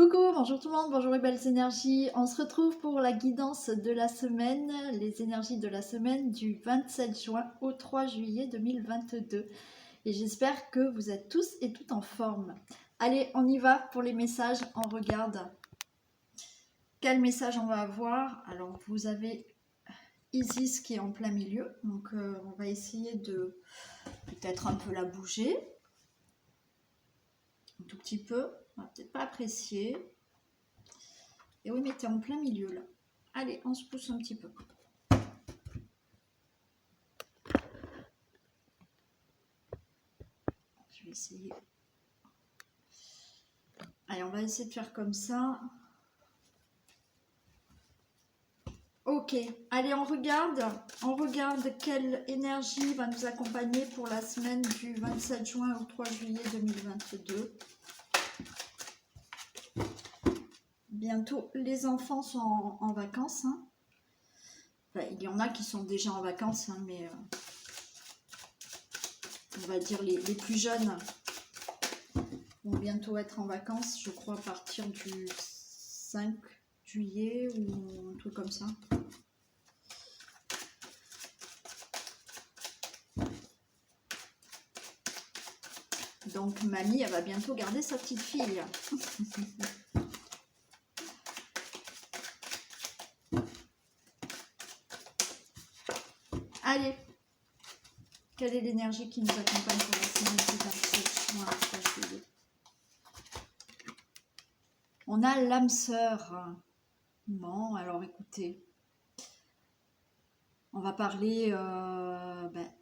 Coucou, bonjour tout le monde, bonjour les belles énergies. On se retrouve pour la guidance de la semaine, les énergies de la semaine du 27 juin au 3 juillet 2022. Et j'espère que vous êtes tous et toutes en forme. Allez, on y va pour les messages, on regarde quel message on va avoir. Alors, vous avez Isis qui est en plein milieu, donc on va essayer de peut-être un peu la bouger. Un tout petit peu, on va peut-être pas apprécier. Et oui, mais tu es en plein milieu là. Allez, on se pousse un petit peu. Je vais essayer. Allez, on va essayer de faire comme ça. Ok, allez, on regarde quelle énergie va nous accompagner pour la semaine du 27 juin au 3 juillet 2022. Bientôt, les enfants sont en vacances. Hein. Enfin, il y en a qui sont déjà en vacances, hein, mais on va dire les plus jeunes vont bientôt être en vacances, je crois à partir du 5 juillet ou un truc comme ça. Donc mamie, elle va bientôt garder sa petite fille. Allez, quelle est l'énergie qui nous accompagne pour la semaine du 27 juin au 3 juillet? On a l'âme sœur. Bon, alors écoutez, on va parler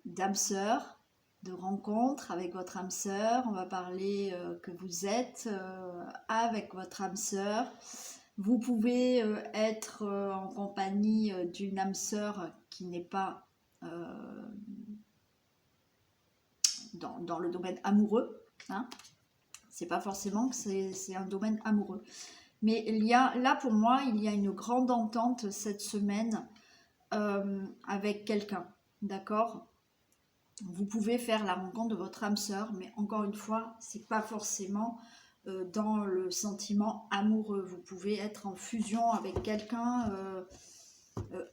d'âme sœur, de rencontre avec votre âme sœur. On va parler que vous êtes avec votre âme sœur. Vous pouvez être en compagnie d'une âme sœur qui n'est pas dans le domaine amoureux. Hein. C'est pas forcément que c'est un domaine amoureux. Mais là pour moi, il y a une grande entente cette semaine avec quelqu'un. D'accord ? Vous pouvez faire la rencontre de votre âme sœur, mais encore une fois, c'est pas forcément dans le sentiment amoureux. Vous pouvez être en fusion avec quelqu'un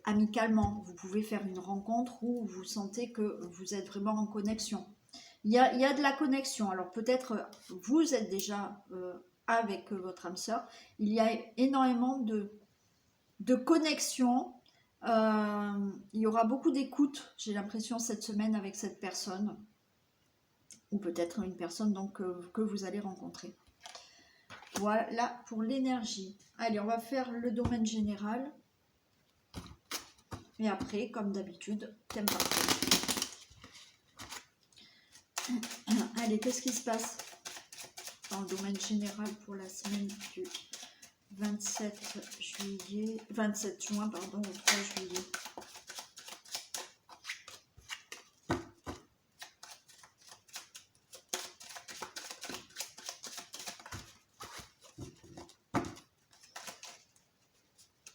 amicalement. Vous pouvez faire une rencontre où vous sentez que vous êtes vraiment en connexion. Il y a de la connexion. Alors peut-être vous êtes déjà avec votre âme sœur. Il y a énormément de connexion. Il y aura beaucoup d'écoute, j'ai l'impression, cette semaine avec cette personne. Ou peut-être une personne donc, que vous allez rencontrer. Voilà pour l'énergie. Allez, on va faire le domaine général. Et après, comme d'habitude, thème par thème. Allez, qu'est-ce qui se passe dans le domaine général pour la semaine du 27 juin au 3 juillet?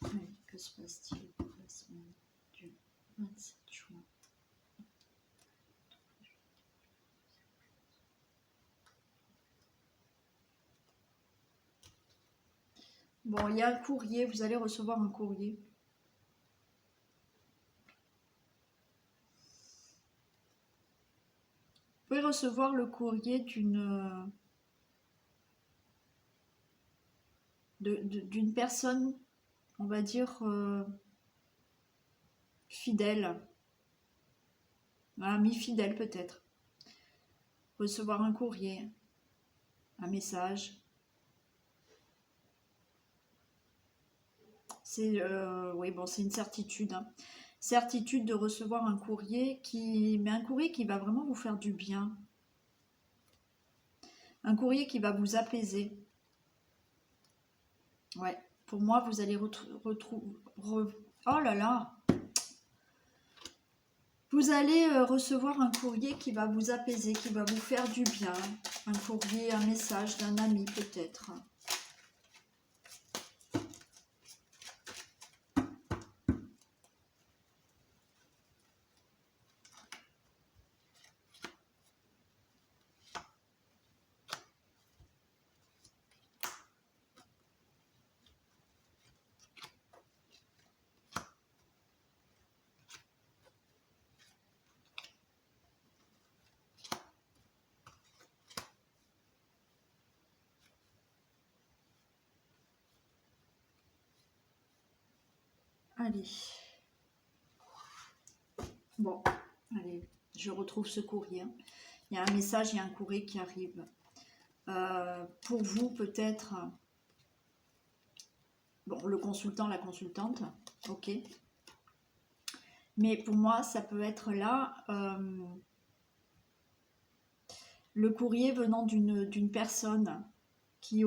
Allez, que se passe-t-il pour la semaine du 27 juin? Bon, il y a un courrier, vous allez recevoir un courrier. Vous pouvez recevoir le courrier d'une personne, on va dire, fidèle. Un ami fidèle peut-être. Recevoir un courrier, un message. C'est oui, bon, c'est une certitude. Hein. Certitude de recevoir un courrier mais un courrier qui va vraiment vous faire du bien. Un courrier qui va vous apaiser. Ouais, pour moi, vous allez retrouver... Oh là là! Vous allez recevoir un courrier qui va vous apaiser, qui va vous faire du bien. Un courrier, un message d'un ami peut-être. Allez. Bon, allez, je retrouve ce courrier. Il y a un message, il y a un courrier qui arrive. Pour vous, peut-être, bon, le consultant, la consultante, ok. Mais pour moi, ça peut être là, le courrier venant d'une personne qui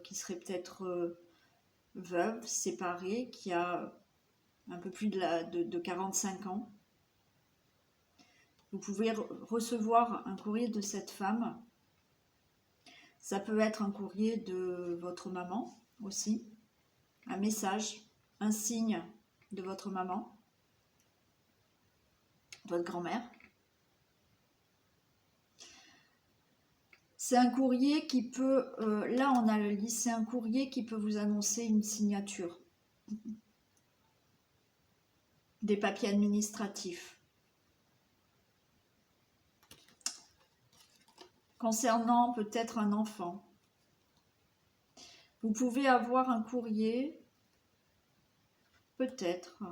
qui serait peut-être veuve, séparée, qui a un peu plus de 45 ans. Vous pouvez recevoir un courrier de cette femme. Ça peut être un courrier de votre maman aussi, un message, un signe de votre maman, votre grand-mère. C'est un courrier qui peut, là on a le lit, c'est un courrier qui peut vous annoncer une signature, des papiers administratifs. Concernant peut-être un enfant, vous pouvez avoir un courrier, peut-être,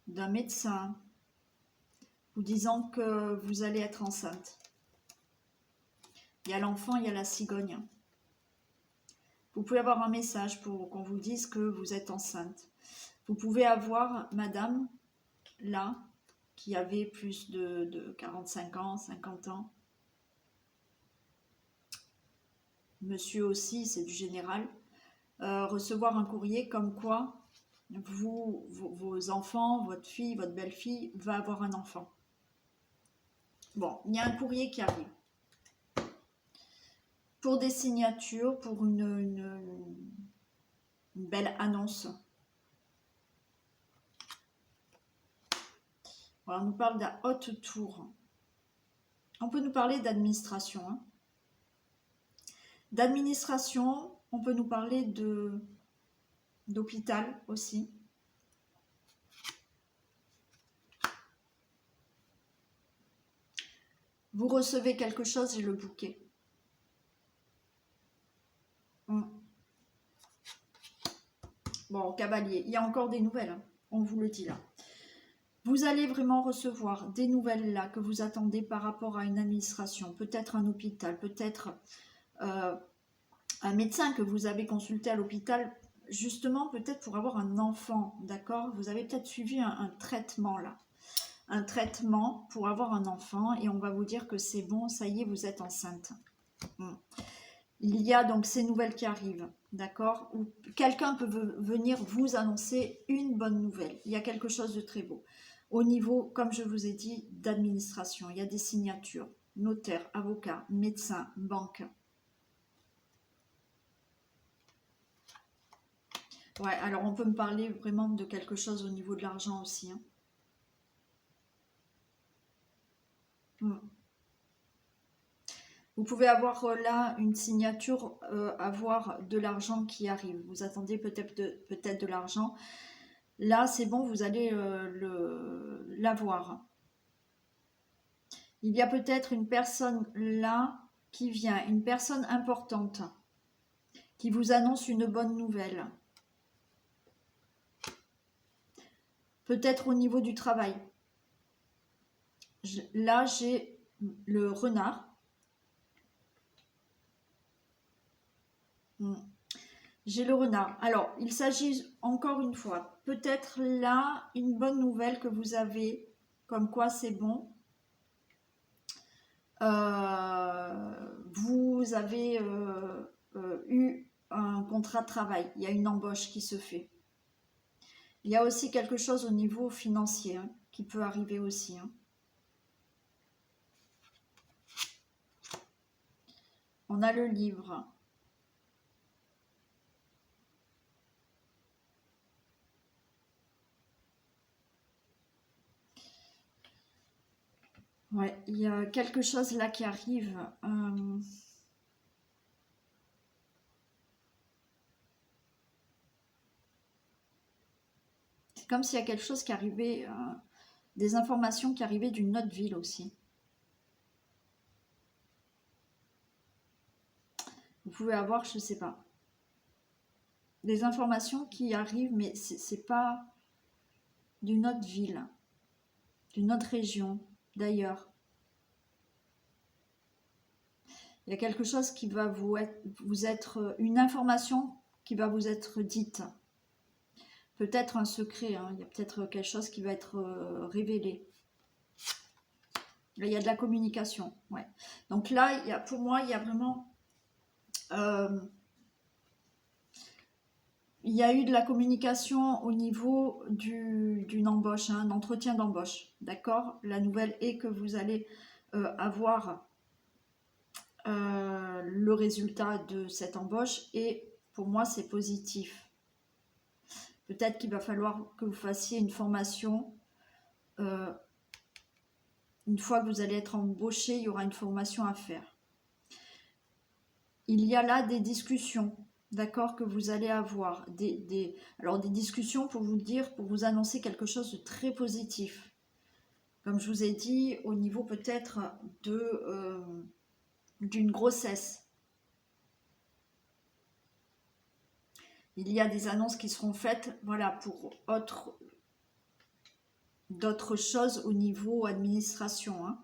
d'un médecin, vous disant que vous allez être enceinte. Il y a l'enfant, il y a la cigogne. Vous pouvez avoir un message pour qu'on vous dise que vous êtes enceinte. Vous pouvez avoir madame, là, qui avait plus de 45 ans, 50 ans. Monsieur aussi, c'est du général. Recevoir un courrier comme quoi vos enfants, votre fille, votre belle-fille va avoir un enfant. Bon, il y a un courrier qui arrive. Pour des signatures, pour une belle annonce. Voilà, on nous parle de la haute tour. On peut nous parler d'administration. Hein. D'administration, on peut nous parler d'hôpital aussi. Vous recevez quelque chose et le bouquet. Bon, cavalier, il y a encore des nouvelles, hein, on vous le dit là. Vous allez vraiment recevoir des nouvelles là que vous attendez par rapport à une administration, peut-être un hôpital, peut-être un médecin que vous avez consulté à l'hôpital, justement peut-être pour avoir un enfant, d'accord? Vous avez peut-être suivi un traitement là, un traitement pour avoir un enfant et on va vous dire que c'est bon, ça y est, vous êtes enceinte. Il y a donc ces nouvelles qui arrivent, d'accord? Ou quelqu'un peut venir vous annoncer une bonne nouvelle. Il y a quelque chose de très beau. Au niveau, comme je vous ai dit, d'administration, il y a des signatures, notaire, avocat, médecin, banque. Ouais, alors on peut me parler vraiment de quelque chose au niveau de l'argent aussi. Hein. Vous pouvez avoir là une signature, avoir de l'argent qui arrive. Vous attendez peut-être de l'argent. Là, c'est bon, vous allez l'avoir. Il y a peut-être une personne là qui vient, une personne importante, qui vous annonce une bonne nouvelle. Peut-être au niveau du travail. Là, j'ai le renard. J'ai le renard. Alors, il s'agit encore une fois, peut-être là, une bonne nouvelle que vous avez, comme quoi c'est bon. Vous avez eu un contrat de travail, il y a une embauche qui se fait. Il y a aussi quelque chose au niveau financier hein, qui peut arriver aussi. Hein. On a le livre. Ouais, il y a quelque chose là qui arrive. C'est comme s'il y a quelque chose qui arrivait, des informations qui arrivaient d'une autre ville aussi. Vous pouvez avoir, je ne sais pas. des informations qui arrivent, mais c'est pas d'une autre ville, d'une autre région, d'ailleurs. Il y a quelque chose qui va vous être une information qui va vous être dite. Peut-être un secret, hein. Il y a peut-être quelque chose qui va être révélé. Là, il y a de la communication. Ouais. Donc là, pour moi, il y a vraiment... il y a eu de la communication au niveau d'une embauche, un entretien d'embauche. D'accord? La nouvelle est que vous allez avoir le résultat de cette embauche et pour moi, c'est positif. Peut-être qu'il va falloir que vous fassiez une formation. Une fois que vous allez être embauché, il y aura une formation à faire. Il y a là des discussions, d'accord, que vous allez avoir. Alors des discussions pour vous dire, pour vous annoncer quelque chose de très positif. Comme je vous ai dit, au niveau peut-être d'une grossesse. Il y a des annonces qui seront faites, voilà, pour d'autres choses au niveau administration, hein.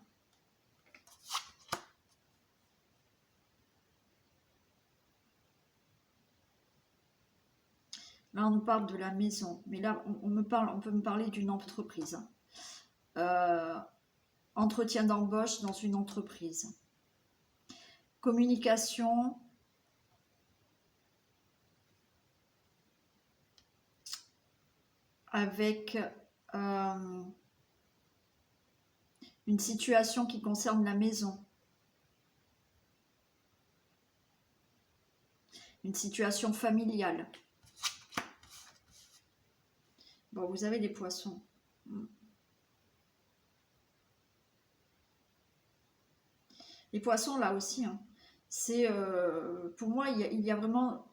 Là, on nous parle de la maison, mais là, on peut me parler d'une entreprise. Entretien d'embauche dans une entreprise. Communication. Avec une situation qui concerne la maison. Une situation familiale. Bon, vous avez des poissons. Les poissons, là aussi, hein, c'est pour moi, il y a vraiment,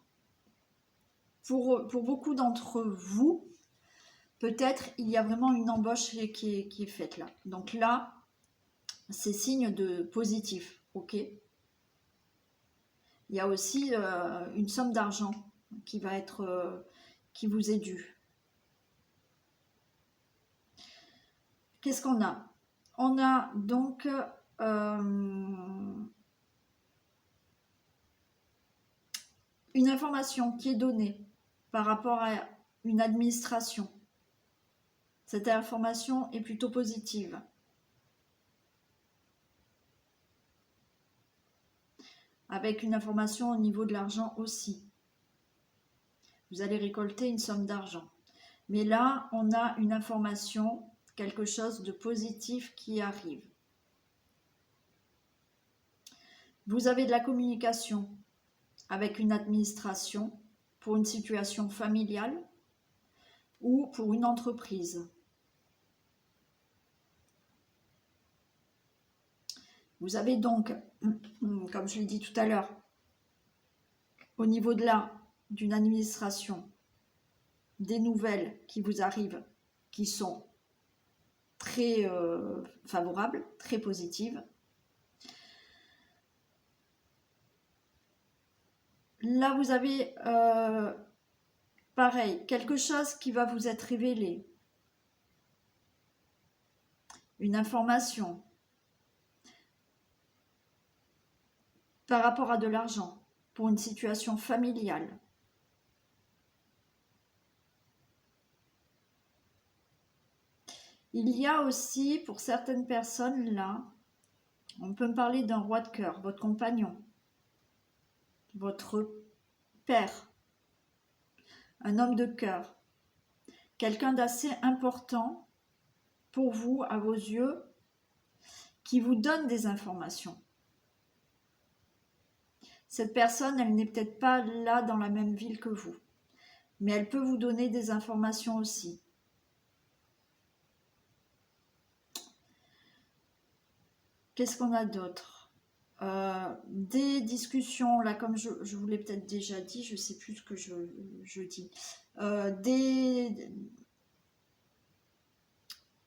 pour beaucoup d'entre vous, peut-être, il y a vraiment une embauche qui est faite là. Donc là, c'est signe de positif, ok? Il y a aussi une somme d'argent qui va être, qui vous est due. Qu'est-ce qu'on a? On a donc une information qui est donnée par rapport à une administration. Cette information est plutôt positive. Avec une information au niveau de l'argent aussi. Vous allez récolter une somme d'argent. Mais là, on a une information, quelque chose de positif qui arrive. Vous avez de la communication avec une administration pour une situation familiale ou pour une entreprise. Vous avez donc, comme je l'ai dit tout à l'heure, au niveau de d'une administration, des nouvelles qui vous arrivent, qui sont très favorables, très positives. Là, vous avez, pareil, quelque chose qui va vous être révélé. Une information par rapport à de l'argent, pour une situation familiale. Il y a aussi, pour certaines personnes là, on peut me parler d'un roi de cœur, votre compagnon, votre père, un homme de cœur, quelqu'un d'assez important pour vous, à vos yeux, qui vous donne des informations. Cette personne, elle n'est peut-être pas là dans la même ville que vous, mais elle peut vous donner des informations aussi. Qu'est-ce qu'on a d'autre? Des discussions, là, comme je vous l'ai peut-être déjà dit, je ne sais plus ce que je dis.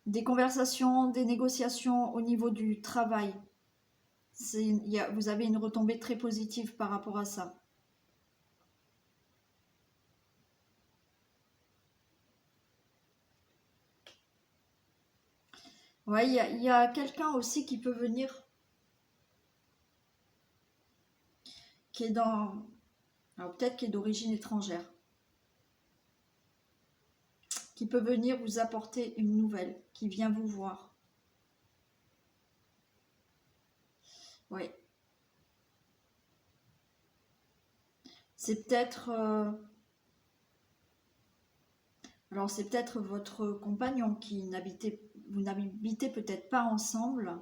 Des conversations, des négociations au niveau du travail. Vous avez une retombée très positive par rapport à ça. Ouais, il y a quelqu'un aussi qui peut venir, qui est dans... Alors peut-être qui est d'origine étrangère, qui peut venir vous apporter une nouvelle, qui vient vous voir. Oui. C'est peut-être... alors c'est peut-être votre compagnon qui n'habitait... Vous n'habitez peut-être pas ensemble.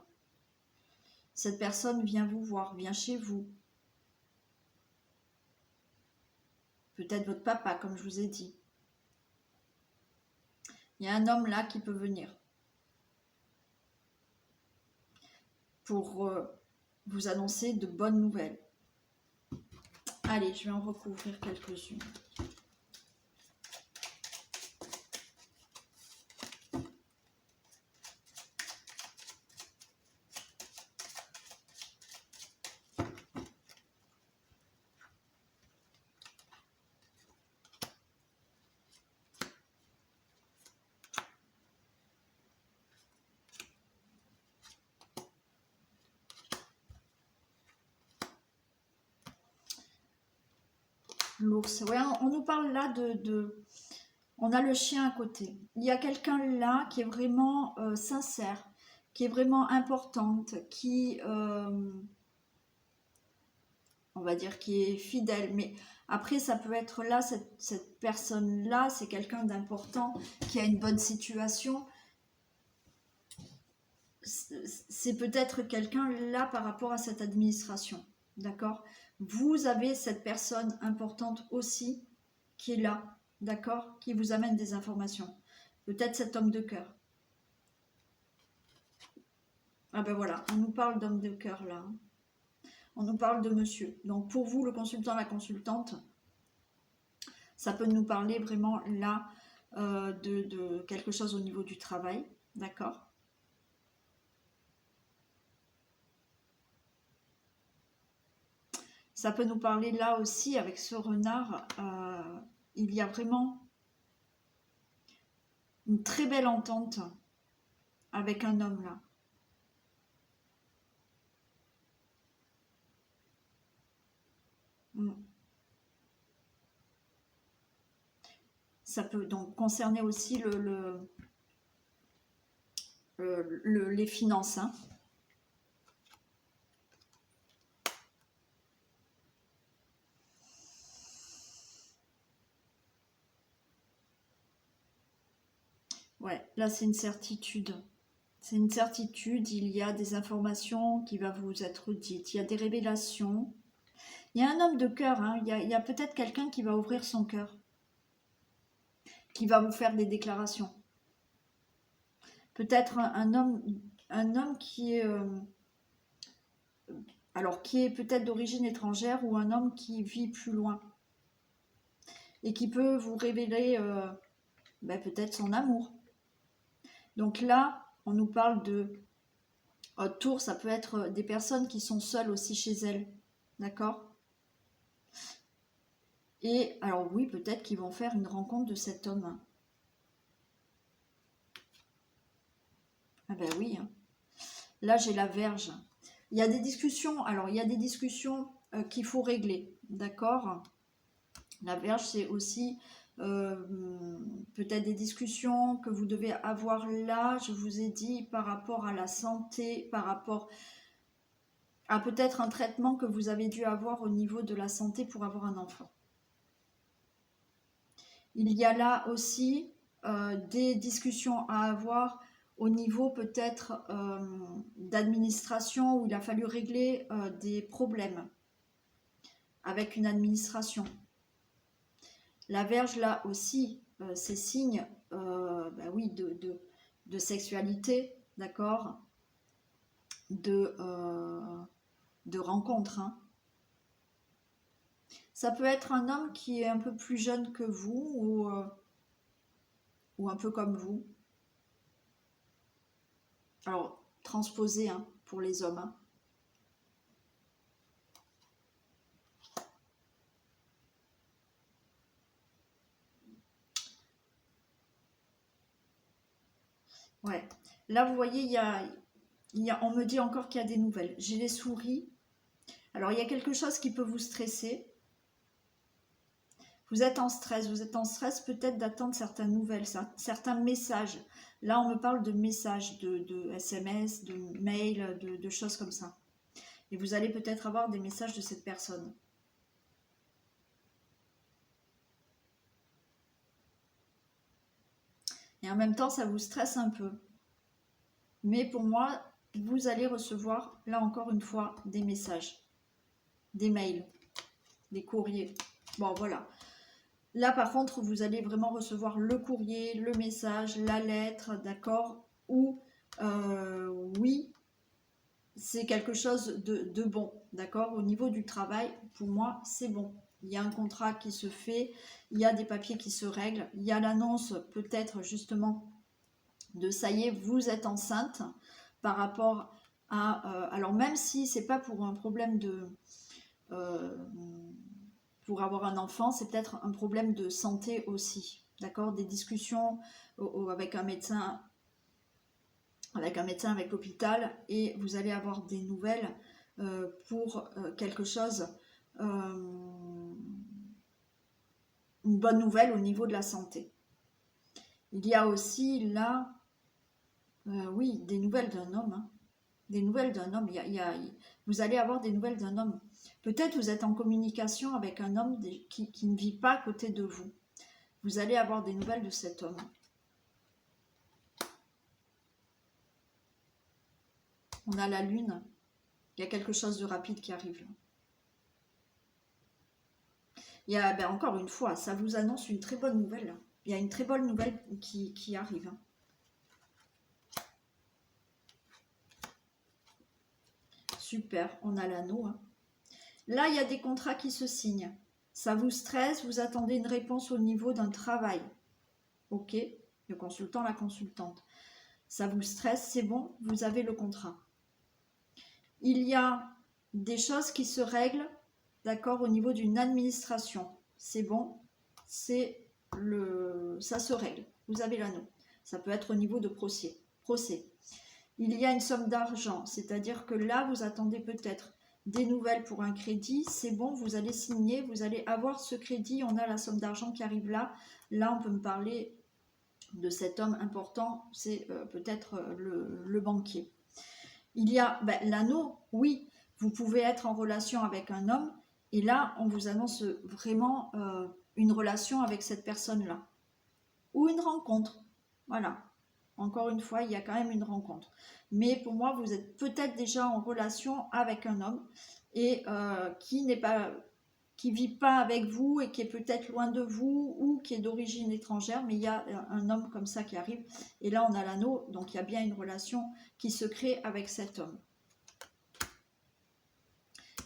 Cette personne vient vous voir, vient chez vous. Peut-être votre papa, comme je vous ai dit. Il y a un homme là qui peut venir pour vous annoncer de bonnes nouvelles. Allez, je vais en recouvrir quelques-unes. L'ours, ouais, on nous parle là on a le chien à côté. Il y a quelqu'un là qui est vraiment sincère, qui est vraiment importante, qui, on va dire, qui est fidèle. Mais après, ça peut être là, cette personne-là, c'est quelqu'un d'important, qui a une bonne situation. C'est peut-être quelqu'un là par rapport à cette administration. D'accord? Vous avez cette personne importante aussi qui est là, d'accord? Qui vous amène des informations. Peut-être cet homme de cœur. Ah ben voilà, on nous parle d'homme de cœur là. On nous parle de monsieur. Donc pour vous, le consultant, la consultante, ça peut nous parler vraiment là de quelque chose au niveau du travail, d'accord? Ça peut nous parler là aussi avec ce renard. Il y a vraiment une très belle entente avec un homme là. Mm. Ça peut donc concerner aussi les finances. Hein. Ouais, là c'est une certitude. C'est une certitude, il y a des informations qui vont vous être dites, il y a des révélations. Il y a un homme de cœur, hein. Il y a peut-être quelqu'un qui va ouvrir son cœur, qui va vous faire des déclarations. Peut-être un homme qui est, alors qui est peut-être d'origine étrangère ou un homme qui vit plus loin et qui peut vous révéler peut-être son amour. Donc là, on nous parle de autour, ça peut être des personnes qui sont seules aussi chez elles, d'accord? Et alors oui, peut-être qu'ils vont faire une rencontre de cet homme. Ah ben oui, hein. Là j'ai la Vierge. Il y a des discussions, alors il y a des discussions qu'il faut régler, d'accord? La Vierge, c'est aussi peut-être des discussions que vous devez avoir là, je vous ai dit, par rapport à la santé, par rapport à peut-être un traitement que vous avez dû avoir au niveau de la santé pour avoir un enfant. Il y a là aussi des discussions à avoir au niveau peut-être d'administration où il a fallu régler des problèmes avec une administration. La Vierge, là aussi, c'est signe oui, de sexualité, d'accord, de rencontre. Hein. Ça peut être un homme qui est un peu plus jeune que vous ou un peu comme vous. Alors, transposé hein, pour les hommes. Hein. Ouais. Là, vous voyez, on me dit encore qu'il y a des nouvelles. J'ai les souris. Alors, il y a quelque chose qui peut vous stresser. Vous êtes en stress peut-être d'attendre certaines nouvelles, certains messages. Là, on me parle de messages, de SMS, de mails, de choses comme ça. Et vous allez peut-être avoir des messages de cette personne. Et en même temps, ça vous stresse un peu. Mais pour moi, vous allez recevoir, là encore une fois, des messages, des mails, des courriers. Bon, voilà. Là, par contre, vous allez vraiment recevoir le courrier, le message, la lettre, d'accord? Ou, oui, c'est quelque chose de bon, d'accord? Au niveau du travail, pour moi, c'est bon. Il y a un contrat qui se fait, il y a des papiers qui se règlent, il y a l'annonce peut-être justement de ça y est, vous êtes enceinte par rapport à... alors même si c'est pas pour un problème de... pour avoir un enfant, c'est peut-être un problème de santé aussi, d'accord? Des discussions avec un médecin, avec l'hôpital, et vous allez avoir des nouvelles pour quelque chose, une bonne nouvelle au niveau de la santé. Il y a aussi là, oui, des nouvelles d'un homme, hein. Des nouvelles d'un homme, vous allez avoir des nouvelles d'un homme. Peut-être vous êtes en communication avec un homme qui ne vit pas à côté de vous. Vous allez avoir des nouvelles de cet homme. On a la lune. Il y a quelque chose de rapide qui arrive. Il y a, encore une fois, ça vous annonce une très bonne nouvelle. Il y a une très bonne nouvelle qui arrive. Super, on a l'anneau. Hein. Là, il y a des contrats qui se signent. Ça vous stresse, vous attendez une réponse au niveau d'un travail. Ok, le consultant, la consultante. Ça vous stresse, c'est bon, vous avez le contrat. Il y a des choses qui se règlent, d'accord, au niveau d'une administration. C'est bon, ça se règle. Vous avez l'anneau. Ça peut être au niveau de procès. Il y a une somme d'argent, c'est-à-dire que là, vous attendez peut-être des nouvelles pour un crédit. C'est bon, vous allez signer, vous allez avoir ce crédit. On a la somme d'argent qui arrive là. Là, on peut me parler de cet homme important, c'est peut-être le banquier. Il y a l'anneau, oui, vous pouvez être en relation avec un homme, et là, on vous annonce vraiment une relation avec cette personne-là. Ou une rencontre, voilà. Encore une fois, il y a quand même une rencontre. Mais pour moi, vous êtes peut-être déjà en relation avec un homme, et qui vit pas avec vous et qui est peut-être loin de vous ou qui est d'origine étrangère, mais il y a un homme comme ça qui arrive. Et là, on a l'anneau, donc il y a bien une relation qui se crée avec cet homme.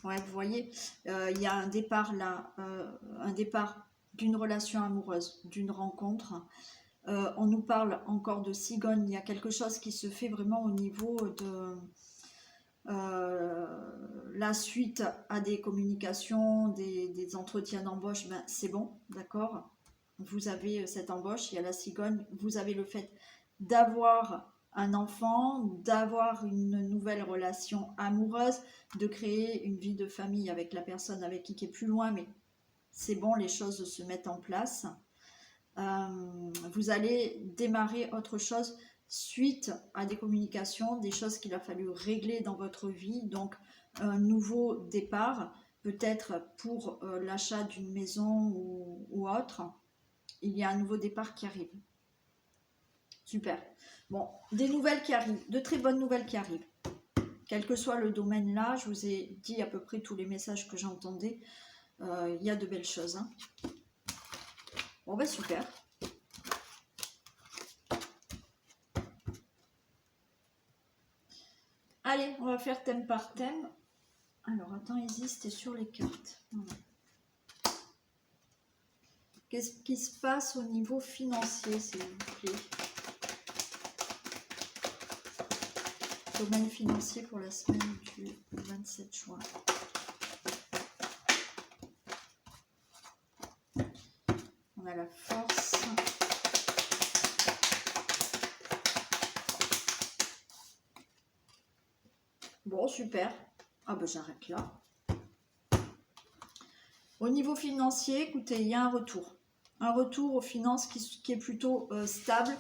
Ouais, vous voyez, il y a un départ là, un départ d'une relation amoureuse, d'une rencontre. On nous parle encore de cigogne, il y a quelque chose qui se fait vraiment au niveau de... la suite à des communications, des entretiens d'embauche, c'est bon, d'accord. Vous avez cette embauche, il y a la cigogne, vous avez le fait d'avoir un enfant, d'avoir une nouvelle relation amoureuse, de créer une vie de famille avec la personne avec qui est plus loin, mais c'est bon, les choses se mettent en place. Vous allez démarrer autre chose suite à des communications, des choses qu'il a fallu régler dans votre vie, donc un nouveau départ, peut-être pour l'achat d'une maison ou autre. Il y a un nouveau départ qui arrive. Super. Bon, des nouvelles qui arrivent, de très bonnes nouvelles qui arrivent. Quel que soit le domaine là, je vous ai dit à peu près tous les messages que j'entendais. Il y a de belles choses. Hein. Bon, ben super. Allez, on va faire thème par thème. Alors, attends, Isis, c'était sur les cartes. Voilà. Qu'est-ce qui se passe au niveau financier, s'il vous plaît? Domaine financier pour la semaine du 27 juin. On a la force. Bon, super. Ah ben j'arrête là. Au niveau financier, écoutez, il y a un retour. Un retour aux finances qui est plutôt stable,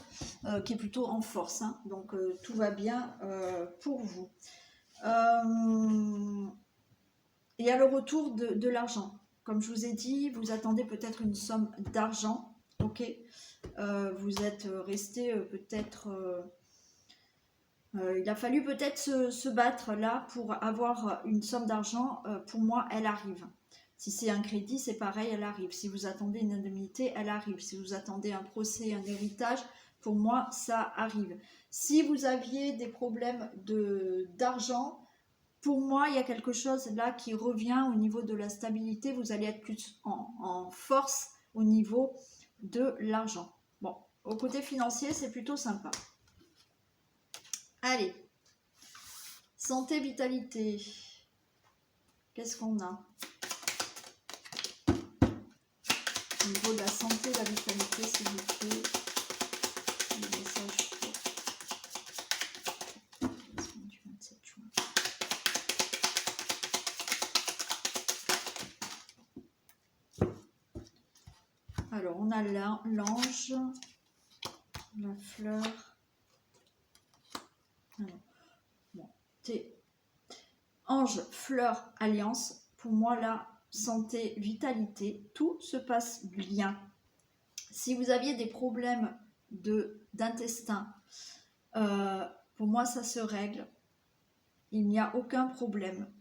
qui est plutôt en force. Hein. Donc tout va bien pour vous. Il y a le retour de l'argent. Comme je vous ai dit, vous attendez peut-être une somme d'argent. Ok. Vous êtes resté peut-être... il a fallu peut-être se battre là pour avoir une somme d'argent. Pour moi, elle arrive. Si c'est un crédit, c'est pareil, elle arrive. Si vous attendez une indemnité, elle arrive. Si vous attendez un procès, un héritage, pour moi, ça arrive. Si vous aviez des problèmes d'argent, pour moi, il y a quelque chose là qui revient au niveau de la stabilité. Vous allez être plus en force au niveau de l'argent. Bon, au côté financier, c'est plutôt sympa. Allez, santé, vitalité. Qu'est-ce qu'on a? Au niveau de la santé, la vitalité, s'il vous plaît. Le message du 27 juin. Alors, on a l'ange, la fleur. Alors, bon, ange, fleur, alliance. Pour moi, là, santé, vitalité, tout se passe bien. Si vous aviez des problèmes d'intestin, pour moi, ça se règle. Il n'y a aucun problème.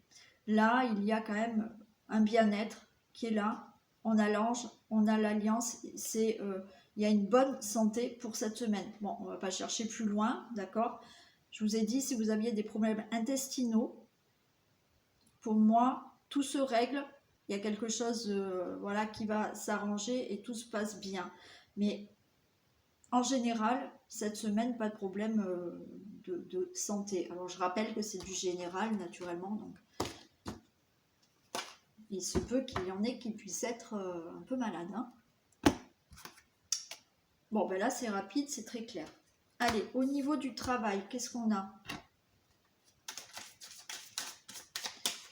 Là, il y a quand même un bien-être qui est là. On a l'ange, on a l'alliance. Il y a une bonne santé pour cette semaine. Bon, on ne va pas chercher plus loin, d'accord? Je vous ai dit, si vous aviez des problèmes intestinaux, pour moi, tout se règle. Il y a quelque chose voilà, qui va s'arranger et tout se passe bien. Mais en général, cette semaine, pas de problème de santé. Alors, je rappelle que c'est du général, naturellement. Donc, il se peut qu'il y en ait qui puissent être un peu malades. Hein. Bon, ben là, c'est rapide, c'est très clair. Allez, au niveau du travail, qu'est-ce qu'on a?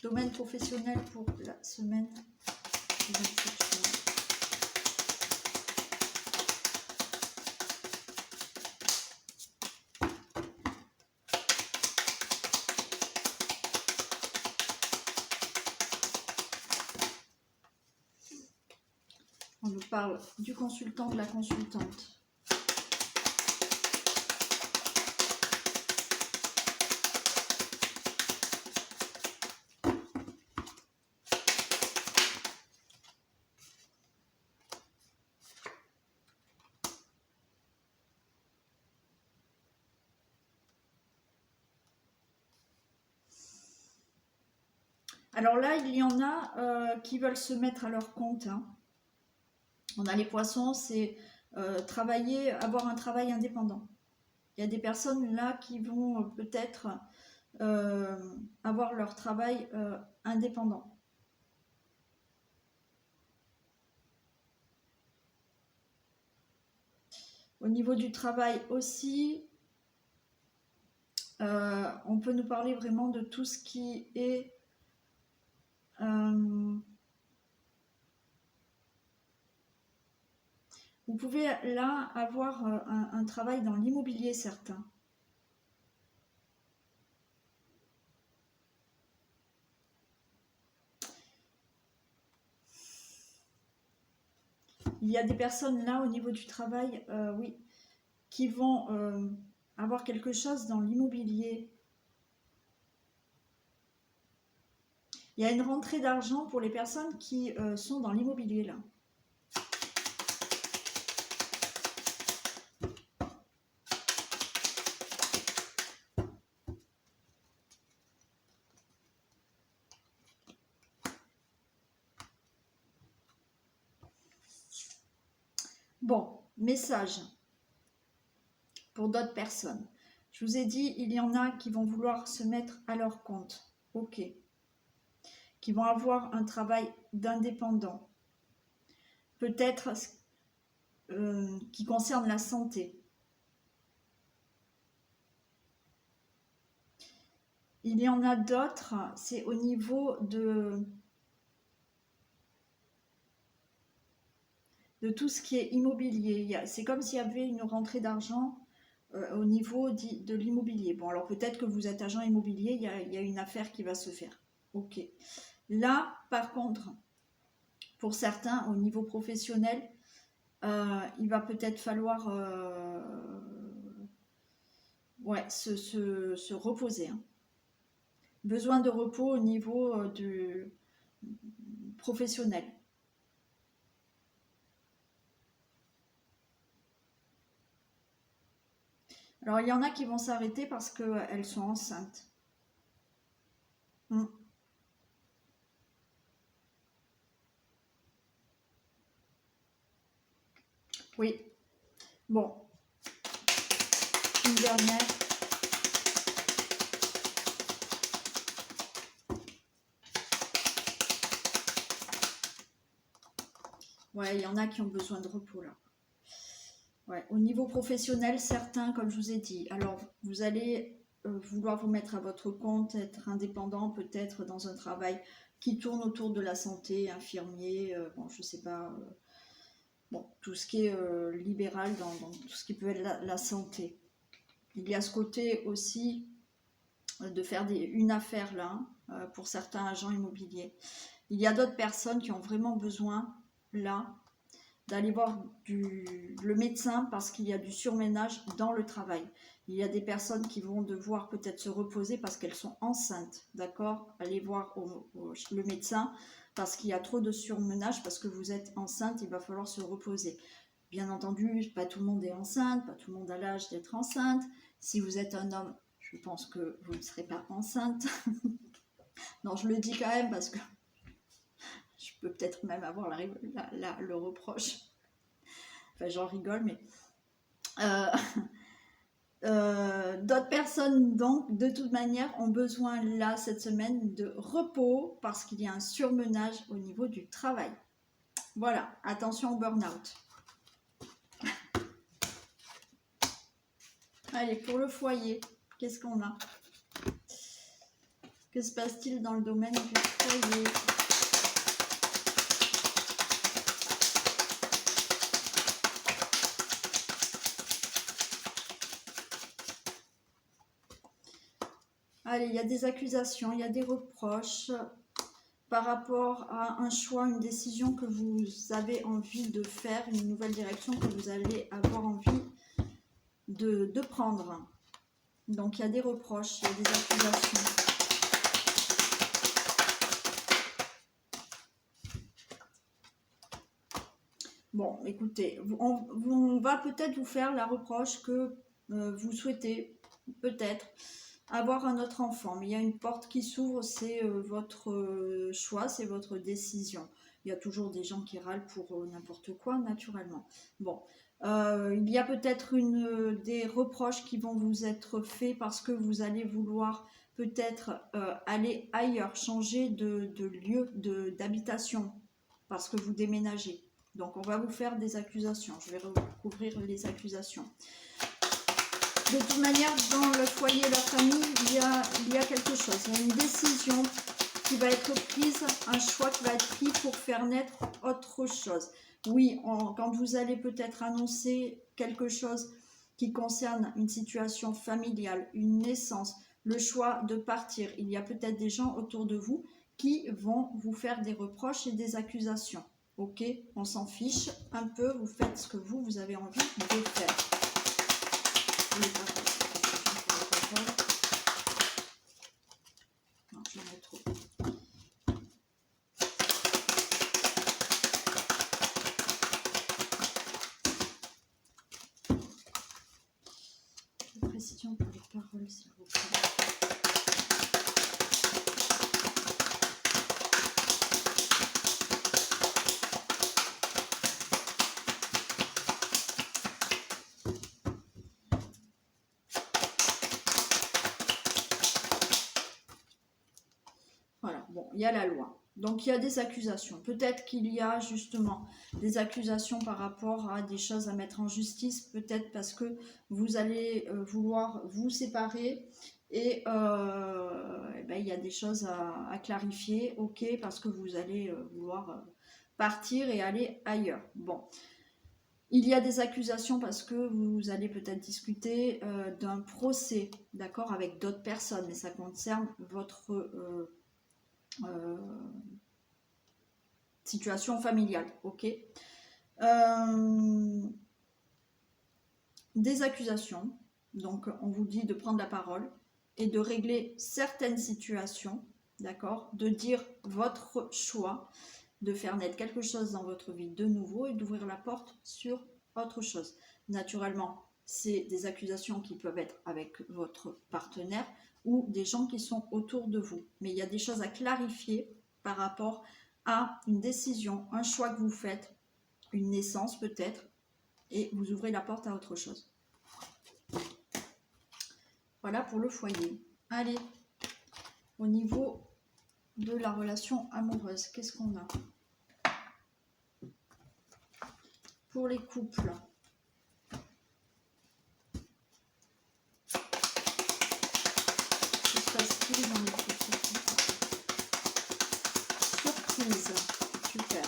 Domaine professionnel pour la semaine du 27 juin. On nous parle du consultant, de la consultante. Alors là, il y en a qui veulent se mettre à leur compte. Hein. On a les poissons, c'est travailler, avoir un travail indépendant. Il y a des personnes là qui vont peut-être avoir leur travail indépendant. Au niveau du travail aussi, on peut nous parler vraiment de tout ce qui est vous pouvez là avoir un travail dans l'immobilier certain. Il y a des personnes là au niveau du travail, oui, qui vont avoir quelque chose dans l'immobilier. Il y a une rentrée d'argent pour les personnes qui sont dans l'immobilier là. Bon, message pour d'autres personnes. Je vous ai dit, il y en a qui vont vouloir se mettre à leur compte. Ok. Qui vont avoir un travail d'indépendant. Peut-être qui concerne la santé. Il y en a d'autres, c'est au niveau de tout ce qui est immobilier. C'est comme s'il y avait une rentrée d'argent au niveau de l'immobilier. Bon, alors peut-être que vous êtes agent immobilier, il y a une affaire qui va se faire. Ok. Là, par contre, pour certains, au niveau professionnel, il va peut-être falloir ouais, se reposer. Hein. Besoin de repos au niveau du professionnel. Alors, il y en a qui vont s'arrêter parce qu'elles sont enceintes. Hmm. Oui. Bon. Une dernière. Ouais, il y en a qui ont besoin de repos là. Ouais. Au niveau professionnel, certains, comme je vous ai dit, alors vous allez vouloir vous mettre à votre compte, être indépendant peut-être dans un travail qui tourne autour de la santé, infirmier, bon, je sais pas, bon, tout ce qui est libéral dans tout ce qui peut être la santé. Il y a ce côté aussi de faire une affaire là, pour certains agents immobiliers. Il y a d'autres personnes qui ont vraiment besoin là d'aller voir le médecin parce qu'il y a du surménage dans le travail. Il y a des personnes qui vont devoir peut-être se reposer parce qu'elles sont enceintes, d'accord? Aller voir le médecin parce qu'il y a trop de surmenage, parce que vous êtes enceinte, il va falloir se reposer. Bien entendu, pas tout le monde est enceinte, pas tout le monde a l'âge d'être enceinte. Si vous êtes un homme, je pense que vous ne serez pas enceinte. Non, je le dis quand même parce que je peux peut-être même avoir le reproche. Enfin, j'en rigole, mais d'autres personnes, donc, de toute manière, ont besoin, là, cette semaine, de repos parce qu'il y a un surmenage au niveau du travail. Voilà, attention au burn-out. Allez, pour le foyer, qu'est-ce qu'on a? Que se passe-t-il dans le domaine du foyer? Allez, il y a des accusations, il y a des reproches par rapport à un choix, une décision que vous avez envie de faire, une nouvelle direction que vous allez avoir envie de prendre. Donc il y a des reproches, il y a des accusations. Bon, écoutez, on va peut-être vous faire la reproche que vous souhaitez peut-être avoir un autre enfant, mais il y a une porte qui s'ouvre, c'est votre choix, c'est votre décision. Il y a toujours des gens qui râlent pour n'importe quoi, naturellement. Bon, il y a peut-être des reproches qui vont vous être faits parce que vous allez vouloir peut-être aller ailleurs, changer de lieu d'habitation, parce que vous déménagez. Donc on va vous faire des accusations, je vais recouvrir les accusations. De toute manière, dans le foyer, la famille, il y a quelque chose. Il y a une décision qui va être prise, un choix qui va être pris pour faire naître autre chose. Oui, quand vous allez peut-être annoncer quelque chose qui concerne une situation familiale, une naissance, le choix de partir, il y a peut-être des gens autour de vous qui vont vous faire des reproches et des accusations. Ok, on s'en fiche un peu, vous faites ce que vous avez envie de faire. Non, j'en ai trop. Précision pour les paroles, s'il vous plaît. Voilà, bon, il y a la loi. Donc il y a des accusations. Peut-être qu'il y a justement des accusations par rapport à des choses à mettre en justice. Peut-être parce que vous allez vouloir vous séparer Et ben, il y a des choses à clarifier, ok, parce que vous allez vouloir partir et aller ailleurs. Bon, il y a des accusations parce que vous allez peut-être discuter d'un procès, d'accord, avec d'autres personnes, mais ça concerne votre situation familiale, ok. Des accusations, donc on vous dit de prendre la parole et de régler certaines situations, d'accord, de dire votre choix, de faire naître quelque chose dans votre vie de nouveau et d'ouvrir la porte sur autre chose. Naturellement, c'est des accusations qui peuvent être avec votre partenaire ou des gens qui sont autour de vous. Mais il y a des choses à clarifier par rapport à une décision, un choix que vous faites, une naissance peut-être, et vous ouvrez la porte à autre chose. Voilà pour le foyer. Allez, au niveau de la relation amoureuse, qu'est-ce qu'on a? Pour les couples. Que se passe-t-il dans les couples? Surprise. Super.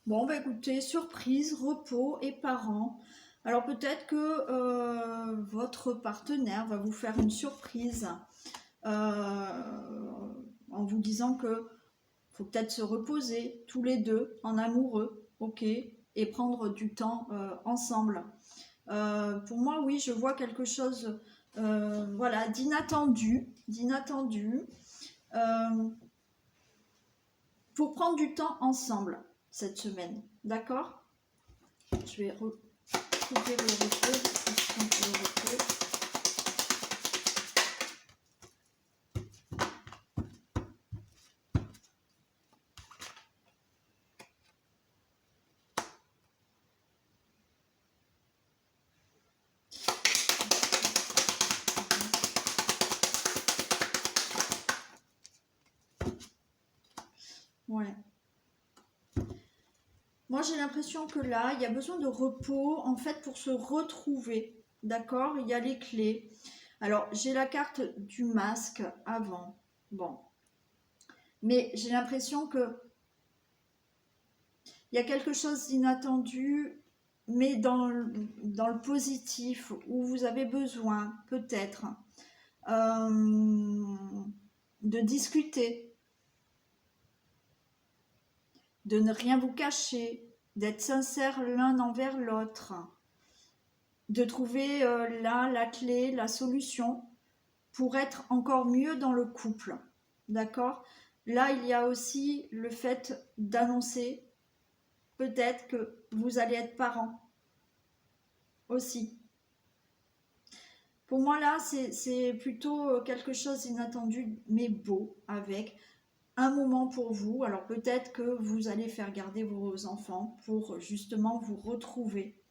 Bon, bah écoutez, surprise, repos et parents. Alors peut-être que votre partenaire va vous faire une surprise en vous disant que faut peut-être se reposer tous les deux en amoureux, ok, et prendre du temps ensemble. Pour moi, oui, je vois quelque chose, voilà, d'inattendu, pour prendre du temps ensemble cette semaine, d'accord? Je vais couvrir le repos, le repos. Ouais. Moi, j'ai l'impression que là, il y a besoin de repos, en fait, pour se retrouver. D'accord? Il y a les clés. Alors, j'ai la carte du masque avant. Bon. Mais j'ai l'impression que il y a quelque chose d'inattendu, mais dans le positif, où vous avez besoin, peut-être, de discuter, de ne rien vous cacher, d'être sincère l'un envers l'autre, de trouver là la clé, la solution pour être encore mieux dans le couple. D'accord? Là, il y a aussi le fait d'annoncer peut-être que vous allez être parents aussi. Pour moi, là, c'est plutôt quelque chose d'inattendu, mais beau, avec un moment pour vous. Alors peut-être que vous allez faire garder vos enfants pour justement vous retrouver.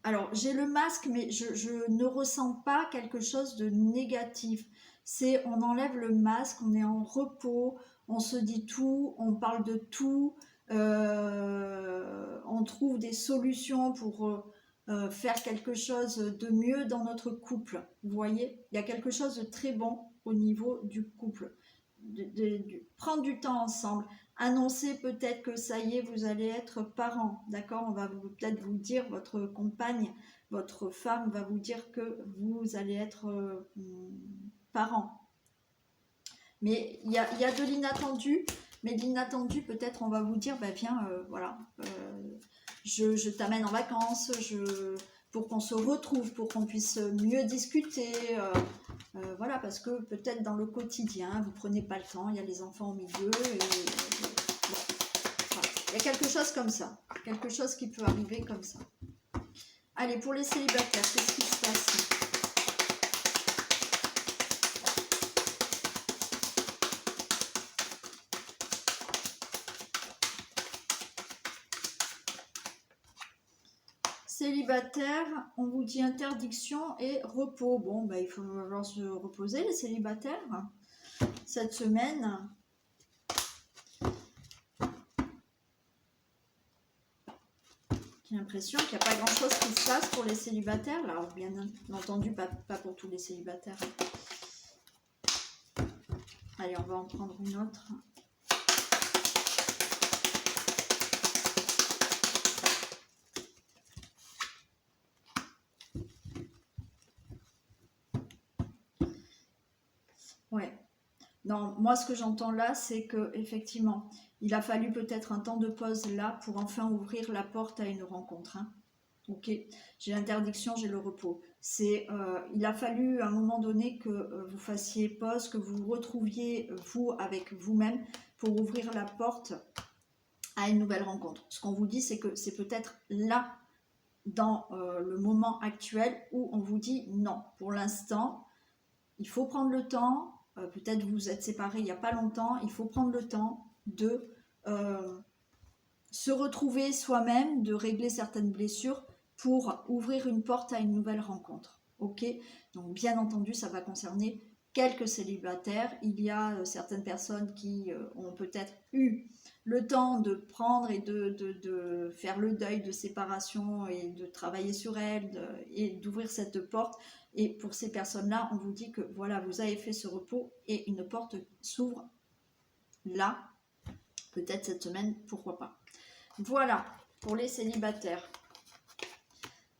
Alors, j'ai le masque, mais je ne ressens pas quelque chose de négatif. C'est, on enlève le masque, on est en repos, on se dit tout, on parle de tout, on trouve des solutions pour faire quelque chose de mieux dans notre couple. Vous voyez, il y a quelque chose de très bon au niveau du couple. Prendre du temps ensemble, annoncer peut-être que ça y est, vous allez être parents, d'accord? On va peut-être vous dire, votre compagne, votre femme va vous dire que vous allez être parents. Mais il y a de l'inattendu, mais de l'inattendu, peut-être on va vous dire, bah viens, voilà, je t'amène en vacances, pour qu'on se retrouve, pour qu'on puisse mieux discuter, voilà, parce que peut-être dans le quotidien, vous prenez pas le temps, il y a les enfants au milieu, et bon, voilà. Il y a quelque chose comme ça, quelque chose qui peut arriver comme ça. Allez, pour les célibataires, qu'est-ce qui se passe ? Célibataire, on vous dit interdiction et repos. Bon, bah, il faut se reposer, les célibataires, cette semaine. J'ai l'impression qu'il n'y a pas grand-chose qui se passe pour les célibataires. Là, alors, bien entendu, pas pour tous les célibataires. Allez, on va en prendre une autre. Ouais. Non, moi, ce que j'entends là, c'est que effectivement, il a fallu peut-être un temps de pause là pour enfin ouvrir la porte à une rencontre. Hein. Ok, j'ai l'interdiction, j'ai le repos. Il a fallu à un moment donné que vous fassiez pause, que vous retrouviez vous avec vous-même pour ouvrir la porte à une nouvelle rencontre. Ce qu'on vous dit, c'est que c'est peut-être là, dans le moment actuel, où on vous dit non. Pour l'instant, il faut prendre le temps. Peut-être vous êtes séparés il n'y a pas longtemps. Il faut prendre le temps de se retrouver soi-même, de régler certaines blessures pour ouvrir une porte à une nouvelle rencontre. Ok, donc bien entendu, ça va concerner quelques célibataires. Il y a certaines personnes qui ont peut-être eu le temps de prendre et de faire le deuil de séparation et de travailler sur elles et d'ouvrir cette porte. Et pour ces personnes-là, on vous dit que voilà, vous avez fait ce repos et une porte s'ouvre là, peut-être cette semaine, pourquoi pas. Voilà, pour les célibataires.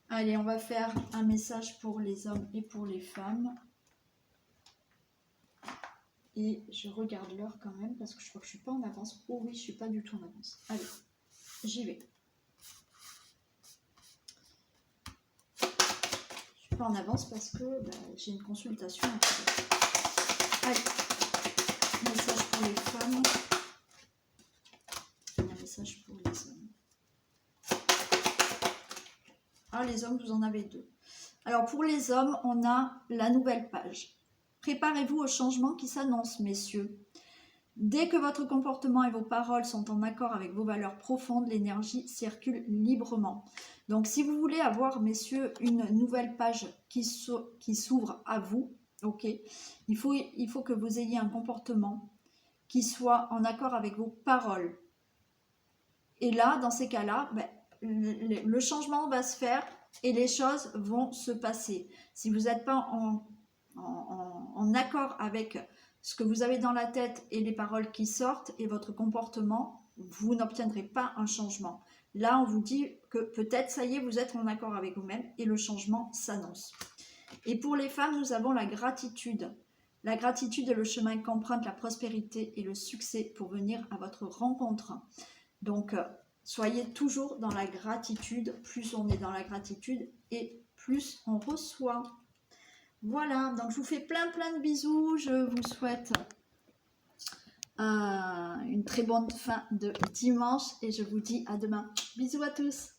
Allez, on va faire un message pour les hommes et pour les femmes. Et je regarde l'heure quand même, parce que je crois que je ne suis pas en avance. Oh oui, je ne suis pas du tout en avance. Allez, j'y vais. Je ne suis pas en avance parce que j'ai une consultation. Allez, message pour les femmes. Et un message pour les hommes. Ah, les hommes, vous en avez deux. Alors, pour les hommes, on a la nouvelle page. Préparez-vous au changement qui s'annonce, messieurs. Dès que votre comportement et vos paroles sont en accord avec vos valeurs profondes, l'énergie circule librement. Donc, si vous voulez avoir, messieurs, une nouvelle page qui s'ouvre à vous, ok, il faut que vous ayez un comportement qui soit en accord avec vos paroles. Et là, dans ces cas-là, le changement va se faire et les choses vont se passer. Si vous n'êtes pas en accord avec ce que vous avez dans la tête et les paroles qui sortent et votre comportement, vous n'obtiendrez pas un changement. Là, on vous dit que peut-être, ça y est, vous êtes en accord avec vous-même et le changement s'annonce. Et pour les femmes, nous avons la gratitude. La gratitude est le chemin qu'emprunte la prospérité et le succès pour venir à votre rencontre. Donc, soyez toujours dans la gratitude. Plus on est dans la gratitude et plus on reçoit. Voilà, donc je vous fais plein de bisous. Je vous souhaite une très bonne fin de dimanche et je vous dis à demain. Bisous à tous.